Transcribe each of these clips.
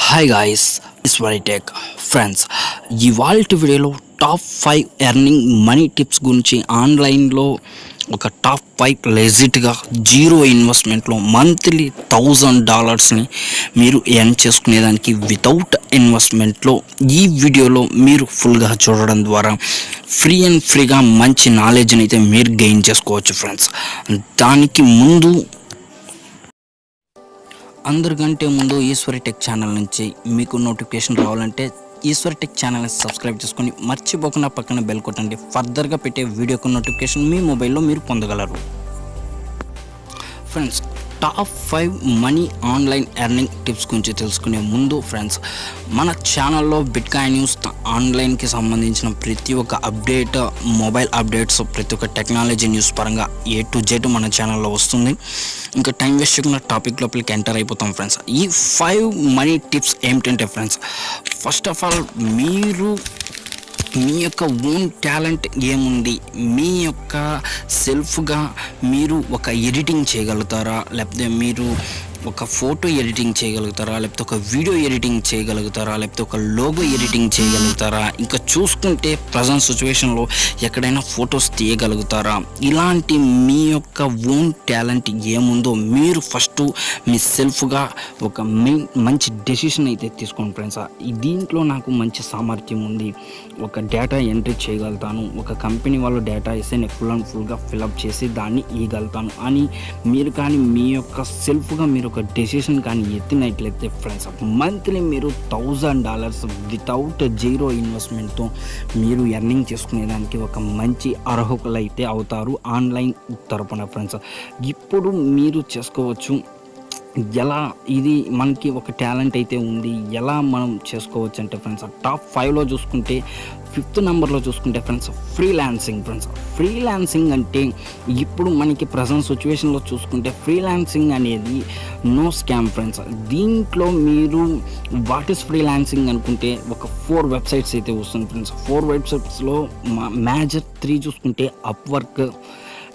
Hi guys, Eswari tech friends. ఇవాళ వీడియోలో top 5 earning money tips గురించి ఆన్లైన్లో ఒక టాప్ 5 లెజిట్గా జీరో ఇన్వెస్ట్మెంట్లో మంత్లీ $1000 మీరు ఎర్న్ చేసుకునేదానికి వితౌట్ ఇన్వెస్ట్మెంట్లో ఈ వీడియోలో మీరు ఫుల్గా చూడడం ద్వారా ఫ్రీగా మంచి నాలెడ్జ్ని అయితే మీరు గెయిన్ చేసుకోవచ్చు ఫ్రెండ్స్. దానికి ముందు అందరికంటే ముందు ఈశ్వరి టెక్ ఛానల్ నుంచి మీకు నోటిఫికేషన్ రావాలంటే ఈశ్వరి టెక్ ఛానల్ని సబ్స్క్రైబ్ చేసుకొని మర్చిపోకుండా పక్కన బెల్ కొట్టండి. ఫర్దర్గా పెట్టే వీడియోకు నోటిఫికేషన్ మీ మొబైల్లో మీరు పొందగలరు. Friends, top 5 money online earning tips గురించి తెలుసుకునే ముందు ఫ్రెండ్స్, మన ఛానల్లో బిట్కాయిన్ న్యూస్ ఆన్లైన్కి సంబంధించిన ప్రతి ఒక్క అప్డేట్, మొబైల్ అప్డేట్స్, ప్రతి ఒక్క టెక్నాలజీ న్యూస్ పరంగా A to Z మన ఛానల్లో వస్తుంది. ఇంకా టైం వేస్ట్ చేయకుండా టాపిక్ లోపలికి ఎంటర్ అయిపోతాం ఫ్రెండ్స్. ఈ 5 మనీ టిప్స్ ఏమిటంటే ఫ్రెండ్స్, ఫస్ట్ ఆఫ్ ఆల్ మీరు మీ యొక్క ఓన్ టాలెంట్ ఏముంది, మీ యొక్క సెల్ఫ్గా మీరు ఒక ఎడిటింగ్ చేయగలుగుతారా, లేకపోతే మీరు ఒక ఫోటో ఎడిటింగ్ చేయగలుగుతారా, లేకపోతే ఒక వీడియో ఎడిటింగ్ చేయగలుగుతారా, లేకపోతే ఒక లోగో ఎడిటింగ్ చేయగలుగుతారా, ఇంకా చూసుకుంటే ప్రజెంట్ సిచ్యువేషన్లో ఎక్కడైనా ఫొటోస్ తీయగలుగుతారా, ఇలాంటి మీ యొక్క ఓన్ టాలెంట్ ఏముందో మీరు ఫస్ట్ మీ సెల్ఫ్గా ఒక మంచి డెసిషన్ అయితే తీసుకోండి ఫ్రెండ్స్. దీంట్లో నాకు మంచి సామర్థ్యం ఉంది, ఒక డేటా ఎంట్రీ చేయగలుగుతాను, ఒక కంపెనీ వాళ్ళు డేటా ఇస్తే నేను ఫుల్గా ఫిలప్ చేసి దాన్ని ఇవ్వగలుగుతాను అని మీరు కానీ మీ యొక్క సెల్ఫ్గా మీరు ఒక డెసిషన్ కానీ ఎత్తినట్లయితే ఫ్రెండ్స్, మంత్లీ మీరు $1000 వితౌట్ జీరో ఇన్వెస్ట్మెంట్తో మీరు ఎర్నింగ్ చేసుకునేదానికి ఒక మంచి అర్హులు అయితే అవుతారు ఆన్లైన్ తరపున ఫ్రెండ్స్. ఇప్పుడు మీరు చేసుకోవచ్చు ఎలా, ఇది మనకి ఒక టాలెంట్ అయితే ఉంది, ఎలా మనం చేసుకోవచ్చు అంటే ఫ్రెండ్స్, టాప్ 5లో చూసుకుంటే 5th నెంబర్లో చూసుకుంటే ఫ్రెండ్స్ ఫ్రీలాన్సింగ్ ఫ్రెండ్స్. ఫ్రీలాన్సింగ్ అంటే ఇప్పుడు మనకి ప్రజెంట్ సిచ్యువేషన్లో చూసుకుంటే ఫ్రీలాన్సింగ్ అనేది నో స్కామ్ ఫ్రెండ్స్. దీంట్లో మీరు వాట్ ఈస్ ఫ్రీలాన్సింగ్ అనుకుంటే ఒక 4 వెబ్సైట్స్ అయితే వస్తుంది ఫ్రెండ్స్. 4 వెబ్సైట్స్లో మేజర్ 3 చూసుకుంటే అప్వర్క్,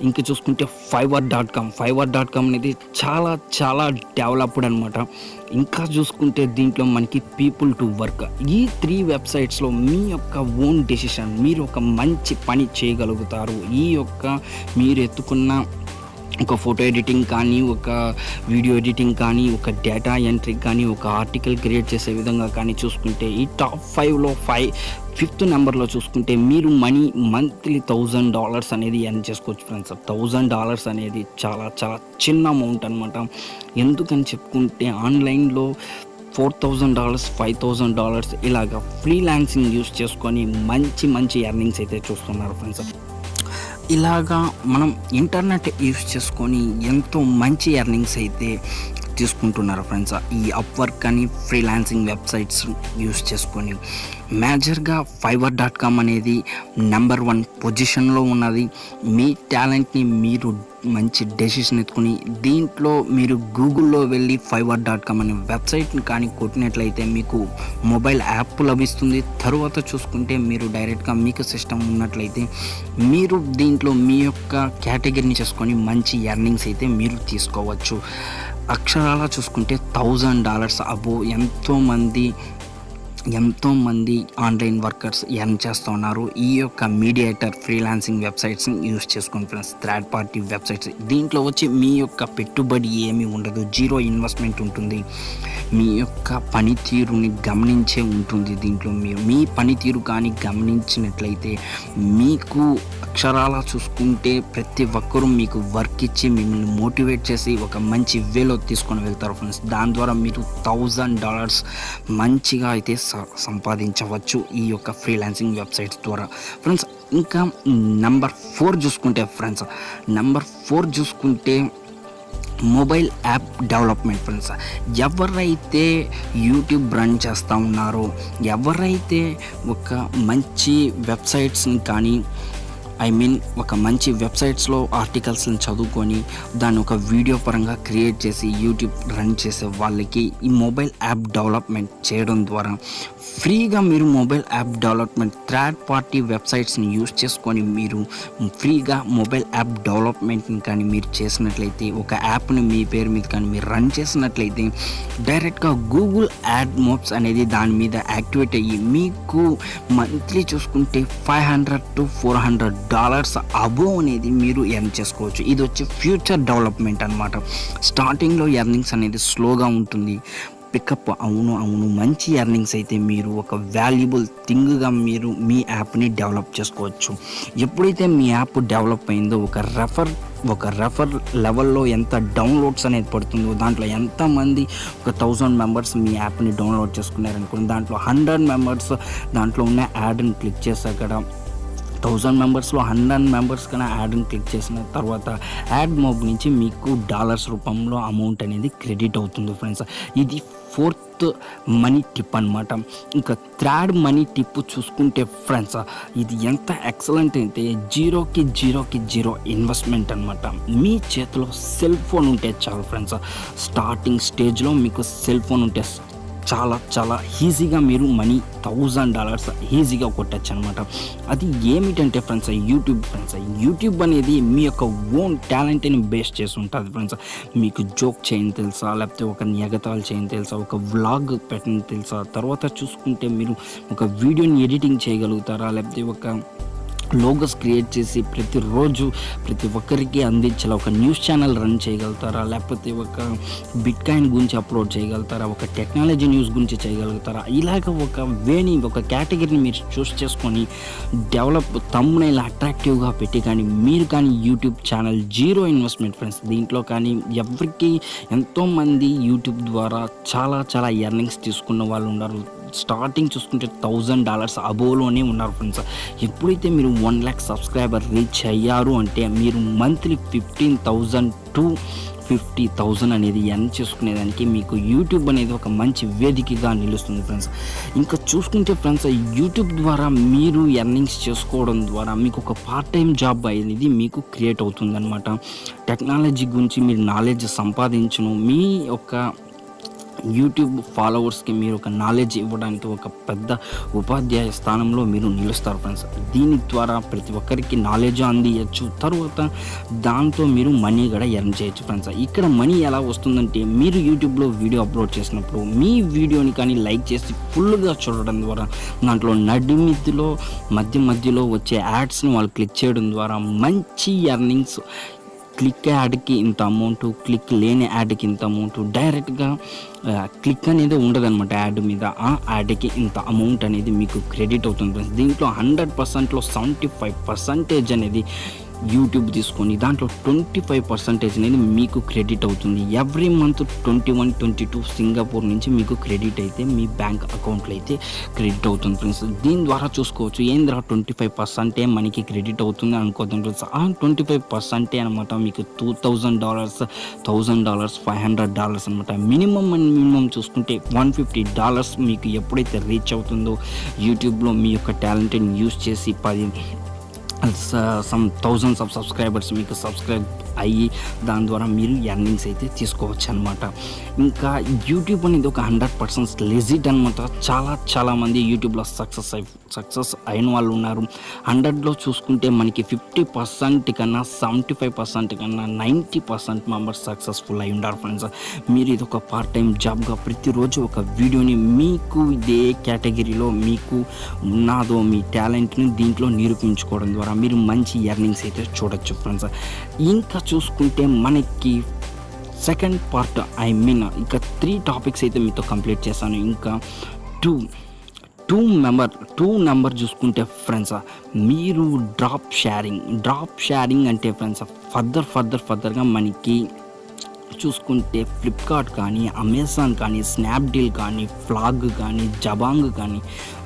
ఇంకా చూసుకుంటే Fiverr.com అనేది చాలా డెవలప్డ్ అనమాట. ఇంకా చూసుకుంటే దీంట్లో మనకి పీపుల్ టు వర్క్, ఈ 3 వెబ్సైట్స్లో మీ యొక్క ఓన్ డెసిషన్, మీరు ఒక మంచి పని చేయగలుగుతారు. ఈ యొక్క మీరు ఎత్తుకున్న ఒక ఫోటో ఎడిటింగ్ కానీ, ఒక వీడియో ఎడిటింగ్ కానీ, ఒక డేటా ఎంట్రీ కానీ, ఒక ఆర్టికల్ క్రియేట్ చేసే విధంగా కానీ చూసుకుంటే ఈ టాప్ 5లో 5th నెంబర్లో చూసుకుంటే మీరు మనీ మంత్లీ $1000 అనేది ఎర్న్ చేసుకోవచ్చు ఫ్రెండ్స్. $1000 అనేది చాలా చిన్న అమౌంట్ అనమాట. ఎందుకని చెప్పుకుంటే ఆన్లైన్లో $4000, $5000 ఇలాగా ఫ్రీలాన్సింగ్ యూస్ చేసుకొని మంచి ఎర్నింగ్స్ అయితే చూస్తున్నారు ఫ్రెండ్స్. ఇలాగా మనం ఇంటర్నెట్ యూస్ చేసుకొని ఎంతో మంచి ఎర్నింగ్స్ అయితే తీసుకుంటున్నారు ఫ్రెండ్స్. ఈ అప్వర్క్ అని ఫ్రీలాన్సింగ్ వెబ్సైట్స్ యూస్ చేసుకొని మేజర్గా Fiverr.com అనేది నెంబర్ 1 పొజిషన్లో ఉన్నది. మీ టాలెంట్ని మీరు మంచి డెసిషన్ ఎత్తుకొని దీంట్లో మీరు గూగుల్లో వెళ్ళి Fiverr.com అనే వెబ్సైట్ని కానీ కొట్టినట్లయితే మీకు మొబైల్ యాప్ లభిస్తుంది. తర్వాత చూసుకుంటే మీరు డైరెక్ట్గా మీకు సిస్టమ్ ఉన్నట్లయితే మీరు దీంట్లో మీ యొక్క కేటగిరీని చేసుకొని మంచి ఎర్నింగ్స్ అయితే మీరు తీసుకోవచ్చు. అక్షరాలా చూసుకుంటే $1000 అబో ఎంతోమంది ఆన్లైన్ వర్కర్స్ ఎర్న్ చేస్తూ ఉన్నారు. ఈ యొక్క మీడియేటర్ ఫ్రీలాన్సింగ్ వెబ్సైట్స్ని యూస్ చేసుకుని ఫ్రెండ్స్, థర్డ్ పార్టీ వెబ్సైట్స్. దీంట్లో వచ్చి మీ యొక్క పెట్టుబడి ఏమీ ఉండదు, జీరో ఇన్వెస్ట్మెంట్ ఉంటుంది. మీ యొక్క పనితీరుని గమనించే ఉంటుంది. దీంట్లో మీ పనితీరు కానీ గమనించినట్లయితే మీకు అక్షరాలా చూసుకుంటే ప్రతి ఒక్కరూ మీకు వర్క్ ఇచ్చి మిమ్మల్ని మోటివేట్ చేసి ఒక మంచి వేలో తీసుకొని వెళ్తారు ఫ్రెండ్స్. దాని ద్వారా మీరు $1000 మంచిగా అయితే సంపాదించవచ్చు ఈ యొక్క ఫ్రీలాన్సింగ్ వెబ్సైట్స్ ద్వారా ఫ్రెండ్స్. ఇంకా నెంబర్ 4 చూసుకుంటే ఫ్రెండ్స్, నెంబర్ 4 చూసుకుంటే మొబైల్ యాప్ డెవలప్మెంట్ ఫ్రెండ్స్. ఎవరైతే యూట్యూబ్ రన్ చేస్తూ ఉన్నారో, ఎవరైతే ఒక మంచి వెబ్సైట్స్ని కానీ ఐ మీన్ ఒక మంచి వెబ్సైట్స్లో ఆర్టికల్స్ని చదువుకొని దాన్ని ఒక వీడియో పరంగా క్రియేట్ చేసి యూట్యూబ్ రన్ చేసే వాళ్ళకి ఈ మొబైల్ యాప్ డెవలప్మెంట్ చేయడం ద్వారా ఫ్రీగా మీరు mobile app development third party వెబ్సైట్స్ని యూజ్ చేసుకొని మీరు ఫ్రీగా మొబైల్ యాప్ డెవలప్మెంట్ని కానీ మీరు చేసినట్లయితే ఒక యాప్ని మీ పేరు మీద కానీ మీరు రన్ చేసినట్లయితే డైరెక్ట్గా గూగుల్ యాడ్ మోబ్స్ అనేది దాని మీద యాక్టివేట్ అయ్యి మీకు మంత్లీ చూసుకుంటే $500 to $400 అబోవ్ అనేది మీరు ఎర్న్ చేసుకోవచ్చు. ఇది వచ్చి ఫ్యూచర్ డెవలప్మెంట్ అనమాట. స్టార్టింగ్లో ఎర్నింగ్స్ అనేది స్లోగా ఉంటుంది, పికప్ అవును మంచి ఎర్నింగ్స్ అయితే మీరు ఒక వాల్యుబుల్ థింగ్గా మీరు మీ యాప్ని డెవలప్ చేసుకోవచ్చు. ఎప్పుడైతే మీ యాప్ డెవలప్ అయిందో ఒక రెఫర్ లెవెల్లో ఎంత డౌన్లోడ్స్ అనేది పడుతుందో, దాంట్లో ఎంతమంది ఒక 1000 మెంబర్స్ మీ యాప్ని డౌన్లోడ్ చేసుకున్నారనుకోండి, దాంట్లో 100 మెంబర్స్ దాంట్లో ఉన్న యాడ్ని క్లిక్ చేశాక 1000 మెంబర్స్లో 100 మెంబర్స్ కన్నా యాడ్ని క్లిక్ చేసిన తర్వాత యాడ్ మోబ్ నుంచి మీకు డాలర్స్ రూపంలో అమౌంట్ అనేది క్రెడిట్ అవుతుంది ఫ్రెండ్స్. ఇది 4th మనీ టిప్ అనమాట. ఇంకా థర్డ్ మనీ టిప్ చూసుకుంటే ఫ్రెండ్స్, ఇది ఎంత ఎక్సలెంట్ అయితే జీరో ఇన్వెస్ట్మెంట్ అనమాట. మీ చేతిలో సెల్ ఫోన్ ఉంటే చాలు ఫ్రెండ్స్. స్టార్టింగ్ స్టేజ్లో మీకు సెల్ ఫోన్ ఉంటే చాలా ఈజీగా మీరు మనీ $1000 ఈజీగా కొట్టచ్చు అనమాట. అది ఏమిటంటే ఫ్రెండ్స్, యూట్యూబ్ అనేది మీ యొక్క ఓన్ టాలెంట్ని బేస్ చేసి ఉంటుంది ఫ్రెండ్స్. మీకు జోక్ చేయని తెలుసా, లేకపోతే ఒక ఎగతాళి చేయని తెలుసా, ఒక వ్లాగ్ పెట్టని తెలుసా, తర్వాత చూసుకుంటే మీరు ఒక వీడియోని ఎడిటింగ్ చేయగలుగుతారా, లేకపోతే ఒక లోగోస్ క్రియేట్ చేసి ప్రతిరోజు ప్రతి ఒక్కరికి అందించేలా ఒక న్యూస్ ఛానల్ రన్ చేయగలుగుతారా, లేకపోతే ఒక బిట్కాయిన్ గురించి అప్లోడ్ చేయగలుగుతారా, ఒక టెక్నాలజీ న్యూస్ గురించి చేయగలుగుతారా, ఇలాగ ఒక వేని ఒక కేటగిరీని మీరు చూస్ చేసుకొని డెవలప్ తమ్మునైల్ అట్రాక్టివ్గా పెట్టి కానీ మీరు కానీ YouTube channel zero investment friends. దీంట్లో కానీ ఎవరికి ఎంతోమంది యూట్యూబ్ ద్వారా చాలా ఎర్నింగ్స్ తీసుకున్న వాళ్ళు ఉన్నారు. స్టార్టింగ్ చూసుకుంటే $1000 అబోవ్లోనే ఉన్నారు ఫ్రెండ్స్. ఎప్పుడైతే మీరు 1 lakh సబ్స్క్రైబర్ రీచ్ అయ్యారు అంటే మీరు మంత్లీ 15,000 to 50,000 అనేది ఎర్న్ చేసుకునేదానికి మీకు యూట్యూబ్ అనేది ఒక మంచి వేదికగా నిలుస్తుంది ఫ్రెండ్స్. ఇంకా చూసుకుంటే ఫ్రెండ్స్, యూట్యూబ్ ద్వారా మీరు ఎర్నింగ్స్ చేసుకోవడం ద్వారా మీకు ఒక పార్ట్ టైం జాబ్ అనేది మీకు క్రియేట్ అవుతుంది అనమాట. టెక్నాలజీ గురించి మీరు నాలెడ్జ్ సంపాదించను, మీ యొక్క యూట్యూబ్ ఫాలోవర్స్కి మీరు ఒక నాలెడ్జ్ ఇవ్వడానికి ఒక పెద్ద ఉపాధ్యాయ స్థానంలో మీరు నిలుస్తారు ఫ్రెండ్స్. దీని ద్వారా ప్రతి ఒక్కరికి నాలెడ్జ్ అందించచ్చు, తర్వాత దాంతో మీరు మనీ కూడా ఎర్న్ చేయొచ్చు ఫ్రెండ్స్. ఇక్కడ మనీ ఎలా వస్తుందంటే, మీరు యూట్యూబ్లో వీడియో అప్లోడ్ చేసినప్పుడు మీ వీడియోని కానీ లైక్ చేసి ఫుల్గా చూడడం ద్వారా దాంట్లో మధ్యలో వచ్చే యాడ్స్ని వాళ్ళు క్లిక్ చేయడం ద్వారా మంచి ఎర్నింగ్స్. క్లిక్ యాడ్కి ఇంత అమౌంట్, క్లిక్ లేని యాడ్కి ఇంత అమౌంట్, డైరెక్ట్గా క్లిక్ అనేది ఉండదన్నమాట యాడ్ మీద, ఆ యాడ్కి ఇంత అమౌంట్ అనేది మీకు క్రెడిట్ అవుతుంది. దీంట్లో 100%లో 75% అనేది యూట్యూబ్ తీసుకొని దాంట్లో 25% అనేది మీకు క్రెడిట్ అవుతుంది. ఎవ్రీ మంత్ 21-22 సింగపూర్ నుంచి మీకు క్రెడిట్ అయితే మీ బ్యాంక్ అకౌంట్లో అయితే క్రెడిట్ అవుతుంది ఫ్రెండ్స్. దీని ద్వారా చూసుకోవచ్చు ఏంద్రా 25% మనకి క్రెడిట్ అవుతుంది అనుకోవద్దు ఫ్రెండ్స్. ఆ 25% అనమాట మీకు $2,000, $1,000, $500 అనమాట. మినిమం చూసుకుంటే $150 మీకు ఎప్పుడైతే రీచ్ అవుతుందో యూట్యూబ్లో మీ యొక్క టాలెంట్ని యూజ్ చేసి some thousands of subscribers మీకు సబ్స్క్రైబ్ అయ్యి దాని ద్వారా మీరు ఎర్నింగ్స్ అయితే తీసుకోవచ్చు అనమాట. ఇంకా యూట్యూబ్ అనేది ఒక 100% లెజిట్ అనమాట. చాలామంది యూట్యూబ్లో సక్సెస్ అయిన వాళ్ళు ఉన్నారు. 100లో చూసుకుంటే మనకి 50% కన్నా 75% కన్నా 90% మెంబర్స్ సక్సెస్ఫుల్ అయి ఉన్నారు ఫ్రెండ్స్. మీరు ఇది ఒక పార్ట్ టైం జాబ్గా ప్రతిరోజు ఒక వీడియోని మీకు ఇదే కేటగిరీలో మీకు ఉన్నదో మీ టాలెంట్ని దీంట్లో నిరూపించుకోవడం ద్వారా మీరు మంచి ఎర్నింగ్స్ అయితే చూడొచ్చు ఫ్రెండ్స్. ఇంకా చూసుకుంటే మనకి సెకండ్ పార్ట్ ఇంకా 3 టాపిక్స్ అయితే మీతో కంప్లీట్ చేశాను. ఇంకా టూ నెంబర్ చూసుకుంటే ఫ్రెండ్స్, మీరు డ్రాప్ షేరింగ్ అంటే ఫ్రెండ్స్ ఫర్దర్గా మనకి చూసుకుంటే ఫ్లిప్కార్ట్ కానీ, అమెజాన్ కానీ, స్నాప్డీల్ కానీ, ఫ్లాగ్ కానీ, జబాంగ్ కానీ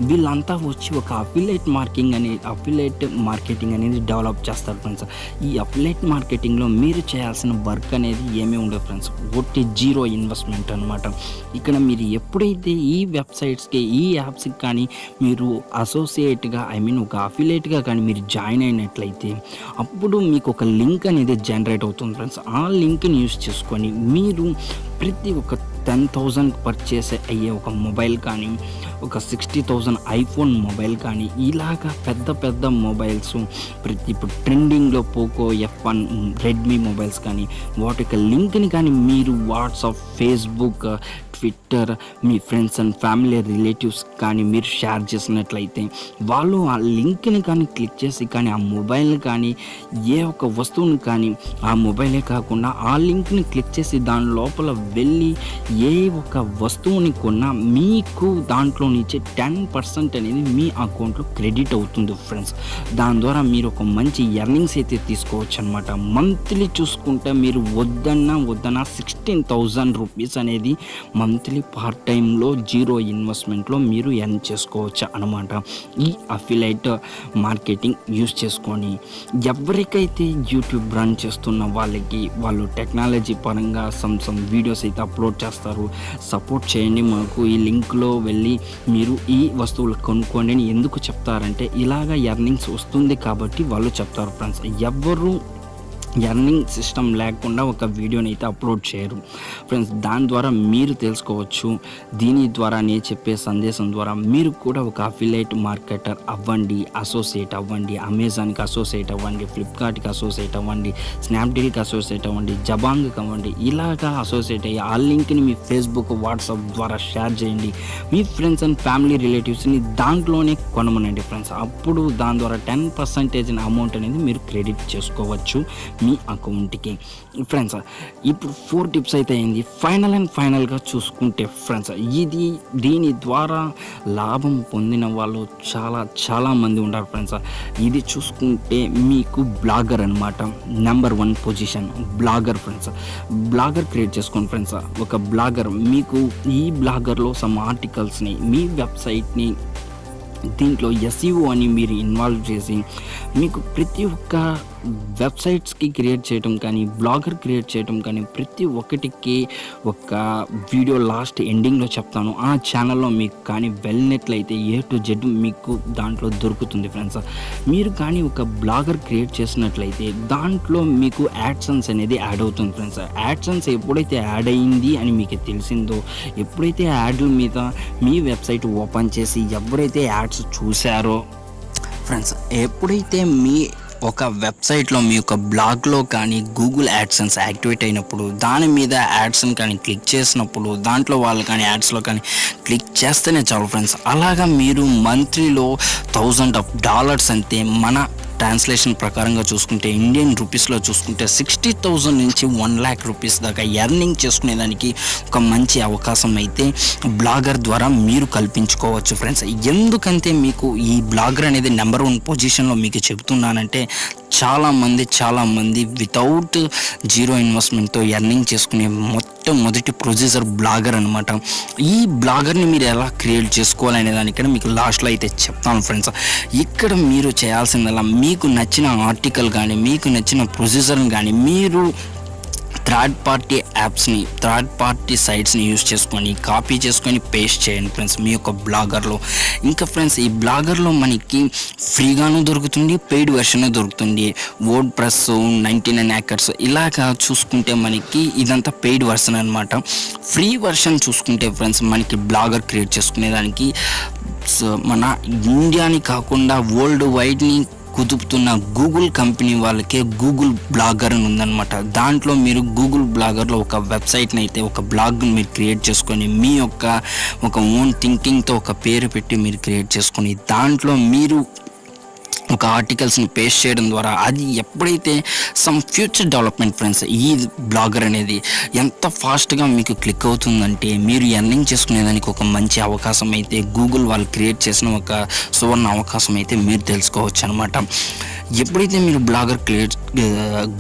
వీళ్ళంతా వచ్చి ఒక అఫిలియేట్ మార్కెటింగ్ అనేది డెవలప్ చేస్తారు ఫ్రెండ్స్. ఈ అఫిలియేట్ మార్కెటింగ్లో మీరు చేయాల్సిన వర్క్ అనేది ఏమీ ఉండదు ఫ్రెండ్స్, ఒట్టి జీరో ఇన్వెస్ట్మెంట్ అనమాట. ఇక్కడ మీరు ఎప్పుడైతే ఈ వెబ్సైట్స్కి, ఈ యాప్స్కి కానీ మీరు అసోసియేట్గా ఒక అఫిలియేట్గా కానీ మీరు జాయిన్ అయినట్లయితే అప్పుడు మీకు ఒక లింక్ అనేది జనరేట్ అవుతుంది ఫ్రెండ్స్. ఆ లింక్ని యూస్ చేసుకొని మీరు ప్రతి ఒక్క 10,000 పర్చేస్ అయ్యే ఒక మొబైల్ కానీ, ఒక 60,000 ఐఫోన్ మొబైల్ కానీ, ఇలాగా పెద్ద మొబైల్స్ ఇప్పుడు ట్రెండింగ్లో పోకో F1 రెడ్మీ మొబైల్స్ కానీ వాటి యొక్క లింక్ని కానీ మీరు WhatsApp, Facebook, Twitter, me friends and family relatives కానీ మీరు షేర్ చేసినట్లయితే వాళ్ళు ఆ లింక్ని కానీ క్లిక్ చేసి కానీ ఆ మొబైల్ని కానీ ఏ ఒక వస్తువుని కానీ, ఆ మొబైలే కాకుండా ఆ లింక్ని క్లిక్ చేసి దాని లోపల వెళ్ళి ఏ ఒక వస్తువుని కొన్నా మీకు దాంట్లో నుంచి 10% అనేది మీ అకౌంట్లో క్రెడిట్ అవుతుంది ఫ్రెండ్స్. దాని ద్వారా మీరు ఒక మంచి ఎర్నింగ్స్ అయితే తీసుకోవచ్చు అనమాట. మంత్లీ చూసుకుంటే మీరు వద్దన్నా 16,000 రూపీస్ అనేది మంత్లీ పార్ట్ టైంలో జీరో ఇన్వెస్ట్మెంట్లో మీరు ఎర్న్ చేసుకోవచ్చు అనమాట. ఈ అఫిలియేట్ మార్కెటింగ్ యూస్ చేసుకొని ఎవరికైతే యూట్యూబ్ రన్ చేస్తున్న వాళ్ళకి వాళ్ళు టెక్నాలజీ పరంగా సమ్ వీడియోస్ అయితే అప్లోడ్ చేస్తారు, సపోర్ట్ చేయండి మాకు, ఈ లింక్లో వెళ్ళి మీరు ఈ వస్తువులు కొనుక్కోండి అని ఎందుకు చెప్తారంటే ఇలాగ ఎర్నింగ్స్ వస్తుంది కాబట్టి వాళ్ళు చెప్తారు ఫ్రెండ్స్. ఎవరు ఎర్నింగ్ సిస్టమ్ లేకుండా ఒక వీడియోని అయితే అప్లోడ్ చేయరు ఫ్రెండ్స్. దాని ద్వారా మీరు తెలుసుకోవచ్చు. దీని ద్వారా నేను చెప్పే సందేశం ద్వారా మీరు కూడా ఒక అఫిలియేట్ మార్కెటర్ అవ్వండి, అసోసియేట్ అవ్వండి, అమెజాన్కి అసోసియేట్ అవ్వండి, ఫ్లిప్కార్ట్కి అసోసియేట్ అవ్వండి, స్నాప్డీల్కి అసోసియేట్ అవ్వండి, జబాంగ్కి అవ్వండి. ఇలాగా అసోసియేట్ అయ్యి ఆ లింక్ని మీ ఫేస్బుక్, వాట్సాప్ ద్వారా షేర్ చేయండి. మీ ఫ్రెండ్స్ అండ్ ఫ్యామిలీ రిలేటివ్స్ని దాంట్లోనే కొనమనండి ఫ్రెండ్స్. అప్పుడు దాని ద్వారా 10% అమౌంట్ అనేది మీరు క్రెడిట్ చేసుకోవచ్చు మీ అకౌంట్కి ఫ్రెండ్స్. ఇప్పుడు 4 టిప్స్ అయితే అయింది. ఫైనల్గా చూసుకుంటే ఫ్రెండ్స్, దీని ద్వారా లాభం పొందిన వాళ్ళు చాలా మంది ఉంటారు ఫ్రెండ్స్. ఇది చూసుకుంటే మీకు బ్లాగర్ అనమాట, number 1 position blogger friends. Blogger create చేసుకోండి ఫ్రెండ్స్. ఒక బ్లాగర్ మీకు ఈ బ్లాగర్లో సమ్ ఆర్టికల్స్ని, మీ వెబ్సైట్ని దీంట్లో SEO అని మీరు ఇన్వాల్వ్ చేసి మీకు ప్రతి ఒక్క వెబ్సైట్స్కి క్రియేట్ చేయడం కానీ, బ్లాగర్ క్రియేట్ చేయడం కానీ, ప్రతి ఒక్కటికి ఒక వీడియో లాస్ట్ ఎండింగ్లో చెప్తాను. ఆ ఛానల్లో మీకు కానీ వెళ్ళినట్లయితే A to Z మీకు దాంట్లో దొరుకుతుంది ఫ్రెండ్స్. మీరు కానీ ఒక బ్లాగర్ క్రియేట్ చేసినట్లయితే దాంట్లో మీకు యాడ్సెన్స్ అనేది యాడ్ అవుతుంది ఫ్రెండ్స్. యాడ్సెన్స్ ఎప్పుడైతే యాడ్ అయ్యింది అని మీకు తెలిసిందో, ఎప్పుడైతే యాడ్ల మీద మీ వెబ్సైట్ ఓపెన్ చేసి ఎవరైతే యాడ్స్ చూశారో ఫ్రెండ్స్, ఎప్పుడైతే మీ ఒక వెబ్సైట్లో మీ యొక్క బ్లాగ్లో కానీ గూగుల్ యాడ్సెన్స్ యాక్టివేట్ అయినప్పుడు దాని మీద యాడ్స్ని కానీ క్లిక్ చేసినప్పుడు దాంట్లో వాళ్ళు కానీ యాడ్స్లో కానీ క్లిక్ చేస్తేనే చాలు ఫ్రెండ్స్. అలాగా మీరు మంత్లీలో $1,000 అంతే మన ట్రాన్స్లేషన్ ప్రకారంగా చూసుకుంటే ఇండియన్ రూపీస్లో చూసుకుంటే 60,000 నుంచి 1,00,000 రూపీస్ దాకా ఎర్నింగ్ చేసుకునేదానికి ఒక మంచి అవకాశం అయితే బ్లాగర్ ద్వారా మీరు కల్పించుకోవచ్చు ఫ్రెండ్స్. ఎందుకంటే మీకు ఈ బ్లాగర్ అనేది నెంబర్ 1 పొజిషన్లో మీకు చెబుతున్నానంటే చాలామంది వితౌట్ జీరో ఇన్వెస్ట్మెంట్తో ఎర్నింగ్ చేసుకునే మొదటి ప్రొసీజర్ బ్లాగర్ అనమాట. ఈ బ్లాగర్ని మీరు ఎలా క్రియేట్ చేసుకోవాలనే దానికన్నా మీకు లాస్ట్లో అయితే చెప్తాను ఫ్రెండ్స్. ఇక్కడ మీరు చేయాల్సిందల్లా మీకు నచ్చిన ఆర్టికల్ కానీ, మీకు నచ్చిన ప్రొసీజర్ని కానీ మీరు థర్డ్ పార్టీ సైట్స్ని యూస్ చేసుకొని కాపీ చేసుకొని పేస్ట్ చేయండి ఫ్రెండ్స్ మీ యొక్క బ్లాగర్లో. ఇంకా ఫ్రెండ్స్, ఈ బ్లాగర్లో మనకి ఫ్రీగాను దొరుకుతుంది, పెయిడ్ వెర్షన్ దొరుకుతుంది. వర్డ్ ప్రెస్, 99 acres ఇలాగా చూసుకుంటే మనకి ఇదంతా పెయిడ్ వెర్షన్ అనమాట. ఫ్రీ వెర్షన్ చూసుకుంటే ఫ్రెండ్స్ మనకి బ్లాగర్ క్రియేట్ చేసుకునేదానికి మన ఇండియాని కాకుండా వరల్డ్ వైడ్ని కుదుపుతున్న గూగుల్ కంపెనీ వాళ్ళకే గూగుల్ బ్లాగర్ అని ఉందన్నమాట. దాంట్లో మీరు గూగుల్ బ్లాగర్లో ఒక వెబ్సైట్ని అయితే ఒక బ్లాగ్ని మీరు క్రియేట్ చేసుకొని మీ యొక్క ఒక ఓన్ థింకింగ్తో ఒక పేరు పెట్టి మీరు క్రియేట్ చేసుకొని దాంట్లో మీరు ఒక ఆర్టికల్స్ని పేస్ట్ చేయడం ద్వారా అది ఎప్పుడైతే సమ్ ఫ్యూచర్ డెవలప్మెంట్ ఫ్రెండ్స్ ఈ బ్లాగర్ అనేది ఎంత ఫాస్ట్గా మీకు క్లిక్ అవుతుందంటే మీరు ఎర్నింగ్ చేసుకునేదానికి ఒక మంచి అవకాశం అయితే గూగుల్ వాళ్ళు క్రియేట్ చేసిన ఒక సువర్ణ అవకాశం అయితే మీరు తెలుసుకోవచ్చు అనమాట. ఎప్పుడైతే మీరు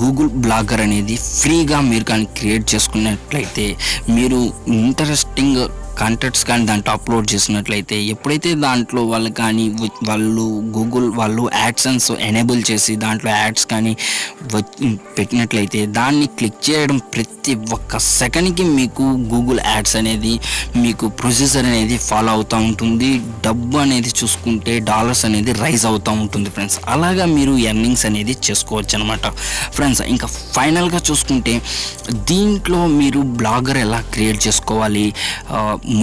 గూగుల్ బ్లాగర్ అనేది ఫ్రీగా మీరు కానీ క్రియేట్ చేసుకున్నట్లయితే మీరు ఇంట్రెస్టింగ్ కంటెంట్స్ కానీ దాంట్లో అప్లోడ్ చేసినట్లయితే ఎప్పుడైతే దాంట్లో వాళ్ళు గూగుల్ వాళ్ళు యాడ్సెన్స్ ఎనేబుల్ చేసి దాంట్లో యాడ్స్ కానీ పెట్టినట్లయితే దాన్ని క్లిక్ చేయడం ప్రతి ఒక్క సెకండ్కి మీకు గూగుల్ యాడ్స్ అనేది మీకు ప్రొసీజర్ అనేది ఫాలో అవుతూ ఉంటుంది. డబ్బు అనేది చూసుకుంటే డాలర్స్ అనేది రైజ్ అవుతూ ఉంటుంది ఫ్రెండ్స్. అలాగా మీరు ఎర్నింగ్స్ అనేది చేసుకోవచ్చు అనమాట ఫ్రెండ్స్. ఇంకా ఫైనల్గా చూసుకుంటే దీంట్లో మీరు బ్లాగర్ ఎలా క్రియేట్ చేసుకోవాలి,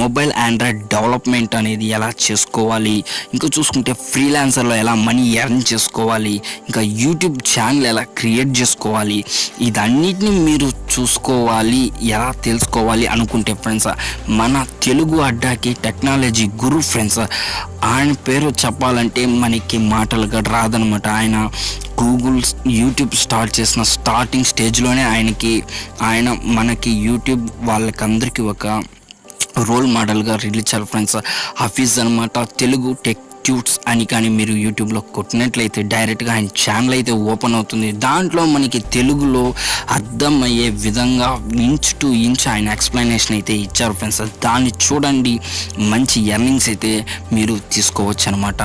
మొబైల్ ఆండ్రాయిడ్ డెవలప్మెంట్ అనేది ఎలా చేసుకోవాలి, ఇంకా చూసుకుంటే ఫ్రీలాన్సర్లో ఎలా మనీ ఎర్న్ చేసుకోవాలి, ఇంకా యూట్యూబ్ ఛానల్ ఎలా క్రియేట్ చేసుకోవాలి, ఇదన్నిటిని మీరు చూసుకోవాలి, ఎలా తెలుసుకోవాలి అనుకుంటే ఫ్రెండ్స్ మన తెలుగు అడ్డాకి టెక్నాలజీ గురు ఫ్రెండ్స్, ఆయన పేరు చెప్పాలంటే మనకి మాటలుగా రాదనమాట. ఆయన యూట్యూబ్ స్టార్ట్ చేసిన స్టార్టింగ్ స్టేజ్లోనే ఆయన మనకి యూట్యూబ్ వాళ్ళకందరికీ ఒక రోల్ మోడల్గా రిలీజ్ ఫ్రెండ్స్. హఫీజ్ అనమాట. తెలుగు టెక్ ట్యూట్స్ అని కానీ మీరు యూట్యూబ్లో కొట్టినట్లయితే డైరెక్ట్గా ఆయన ఛానల్ అయితే ఓపెన్ అవుతుంది. దాంట్లో మనకి తెలుగులో అర్థమయ్యే విధంగా ఇంచ్ టు ఇంచ్ ఆయన ఎక్స్ప్లెనేషన్ అయితే ఇచ్చారు ఫ్రెండ్స్. దాన్ని చూడండి, మంచి ఎర్నింగ్స్ అయితే మీరు తీసుకోవచ్చు అనమాట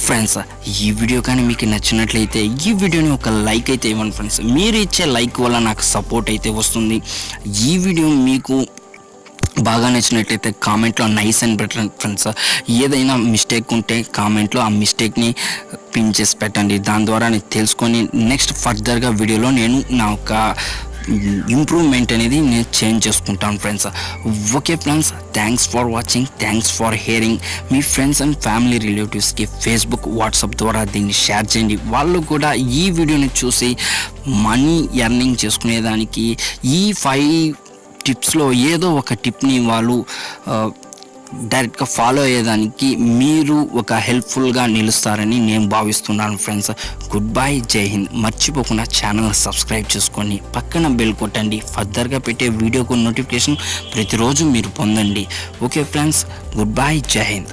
ఫ్రెండ్స్. ఈ వీడియో కానీ మీకు నచ్చినట్లయితే ఈ వీడియోని ఒక లైక్ అయితే ఇవ్వండి ఫ్రెండ్స్. మీరు ఇచ్చే లైక్ వల్ల నాకు సపోర్ట్ అయితే వస్తుంది. ఈ వీడియో మీకు బాగా నచ్చినట్లయితే కామెంట్లో నైస్ అని పెట్టండి ఫ్రెండ్స్. ఏదైనా మిస్టేక్ ఉంటే కామెంట్లో ఆ మిస్టేక్ని పిన్ చేసి పెట్టండి. దాని ద్వారా నేను తెలుసుకొని నెక్స్ట్ ఫర్దర్గా వీడియోలో నేను నా ఒక ఇంప్రూవ్మెంట్ అనేది నేను చేంజ్ చేసుకుంటాను friends. Okay friends, thanks for watching, thanks for hearing. Me friends and family రిలేటివ్స్కి ఫేస్బుక్, వాట్సాప్ ద్వారా దీన్ని షేర్ చేయండి. వాళ్ళు కూడా ఈ వీడియోని చూసి మనీ ఎర్నింగ్ చేసుకునేదానికి ఈ 5 టిప్స్లో ఏదో ఒక టిప్ని వాళ్ళు డైరెక్ట్గా ఫాలో అయ్యేదానికి మీరు ఒక హెల్ప్ఫుల్గా నిలుస్తారని నేను భావిస్తున్నాను ఫ్రెండ్స్. గుడ్ బై, జై హింద్. మర్చిపోకుండా ఛానల్ సబ్స్క్రైబ్ చేసుకొని పక్కన బెల్ కొట్టండి. ఫర్దర్గా పెట్టే వీడియోకు నోటిఫికేషన్ ప్రతిరోజు మీరు పొందండి. ఓకే ఫ్రెండ్స్, గుడ్ బై, జై హింద్.